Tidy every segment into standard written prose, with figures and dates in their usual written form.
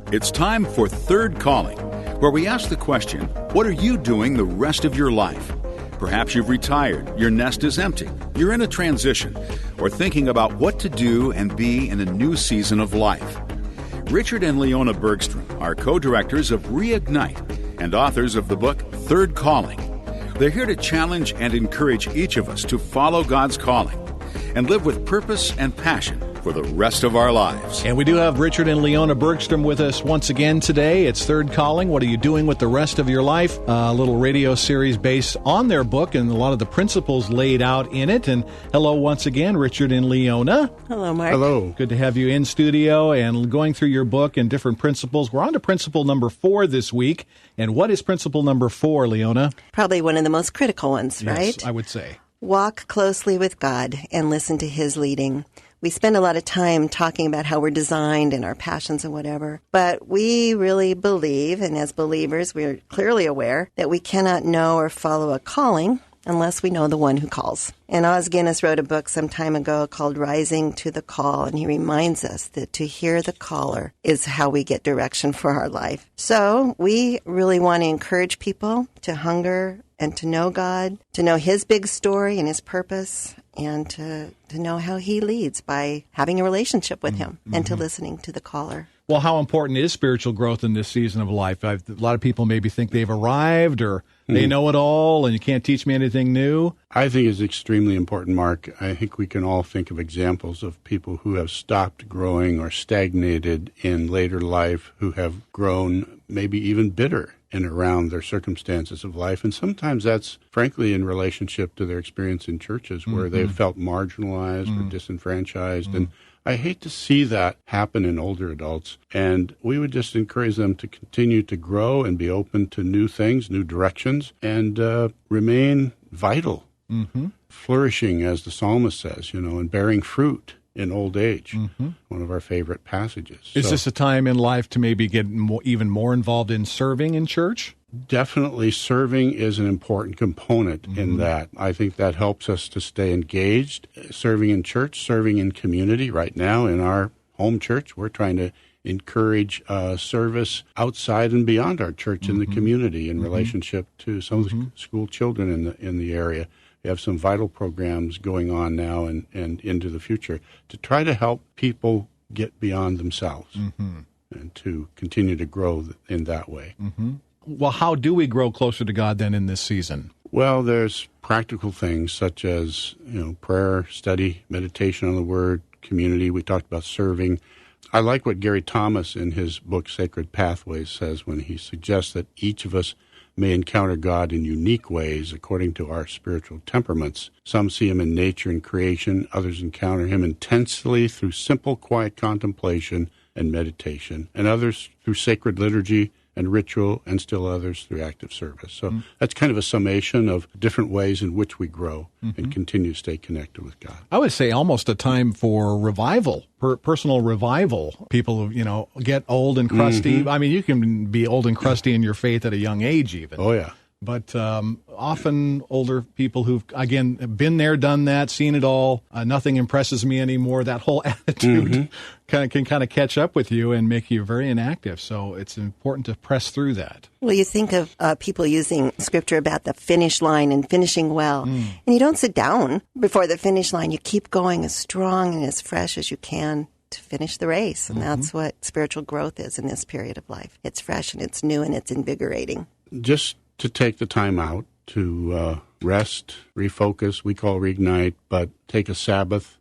It's time for Third Calling, where we ask the question, what are you doing the rest of your life? Perhaps you've retired, your nest is empty, you're in a transition, or thinking about what to do and be in a new season of life. Richard and Leona Bergstrom are co-directors of Reignite and authors of the book Third Calling. They're here to challenge and encourage each of us to follow God's calling and live with purpose and passion for the rest of our lives. And we do have Richard and Leona Bergstrom with us once again today. It's Third Calling. What are you doing with the rest of your life? A little radio series based on their book and a lot of the principles laid out in it. And hello once again, Richard and Leona. Hello, Mark. Hello. Good to have you in studio and going through your book and different principles. We're on to principle number 4 this week. And what is principle number 4, Leona? Probably one of the most critical ones, Yes, right? I would say. Walk closely with God and listen to His leading. We spend a lot of time talking about how we're designed and our passions and whatever, but we really believe, and as believers, we're clearly aware that we cannot know or follow a calling unless we know the one who calls. And Os Guinness wrote a book some time ago called Rising to the Call, and he reminds us that to hear the caller is how we get direction for our life. So we really want to encourage people to hunger and to know God, to know His big story and His purpose, and to know how He leads by having a relationship with Him and to listening to the caller. Well, how important is spiritual growth in this season of life? A lot of people maybe think they've arrived or they know it all and you can't teach me anything new. I think it's extremely important, Mark. I think we can all think of examples of people who have stopped growing or stagnated in later life, who have grown maybe even bitter and around their circumstances of life. And sometimes that's, frankly, in relationship to their experience in churches where they've felt marginalized or disenfranchised. And I hate to see that happen in older adults. And we would just encourage them to continue to grow and be open to new things, new directions, and remain vital, flourishing, as the psalmist says, and bearing fruit in old age, one of our favorite passages. Is this a time in life to maybe get even more involved in serving in church? Definitely serving is an important component in that. I think that helps us to stay engaged. Serving in church, serving in community. Right now in our home church, we're trying to encourage service outside and beyond our church in the community in relationship to some of the school children in the area. We have some vital programs going on now and into the future to try to help people get beyond themselves and to continue to grow in that way. Well, how do we grow closer to God then in this season? Well, there's practical things such as, prayer, study, meditation on the Word, community. We talked about serving. I like what Gary Thomas in his book Sacred Pathways says when he suggests that each of us may encounter God in unique ways according to our spiritual temperaments. Some see Him in nature and creation. Others encounter Him intensely through simple, quiet contemplation and meditation. And others through sacred liturgy and ritual, and still others through active service. So that's kind of a summation of different ways in which we grow and continue to stay connected with God. I would say almost a time for revival, personal revival. People, get old and crusty. I mean, you can be old and crusty in your faith at a young age even. Oh, yeah. But often older people who've, again, been there, done that, seen it all, nothing impresses me anymore, that whole attitude can catch up with you and make you very inactive. So it's important to press through that. Well, you think of people using scripture about the finish line and finishing well. And you don't sit down before the finish line. You keep going as strong and as fresh as you can to finish the race. And that's what spiritual growth is in this period of life. It's fresh and it's new and it's invigorating. Just to take the time out to rest, refocus, we call Reignite, but take a Sabbath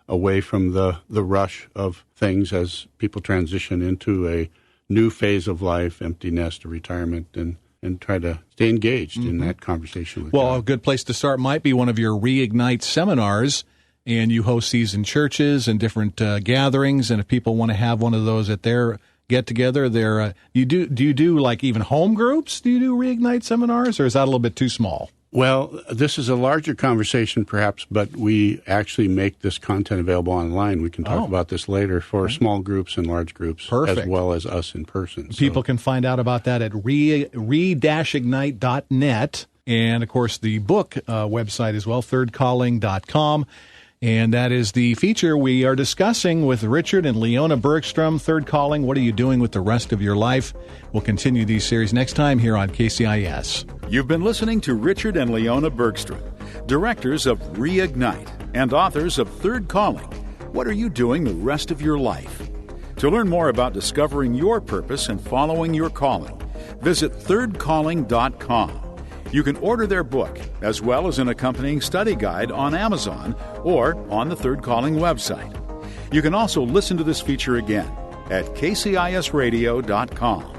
away from the rush of things as people transition into a new phase of life, empty nest or retirement, and try to stay engaged in that conversation with God. A good place to start might be one of your Reignite seminars, and you host these in churches and different gatherings, and if people want to have one of those at their get together, do you do like even home groups? Do you do Reignite seminars, or is that a little bit too small? Well, this is a larger conversation perhaps, but we actually make this content available online. We can talk about this later for small groups and large groups, as well as us in person. People can find out about that at re-ignite.net, and of course the book website as well, thirdcalling.com. And that is the feature we are discussing with Richard and Leona Bergstrom, Third Calling. What are you doing with the rest of your life? We'll continue these series next time here on KCIS. You've been listening to Richard and Leona Bergstrom, directors of Reignite and authors of Third Calling. What are you doing the rest of your life? To learn more about discovering your purpose and following your calling, visit thirdcalling.com. You can order their book, as well as an accompanying study guide on Amazon or on the Third Calling website. You can also listen to this feature again at kcisradio.com.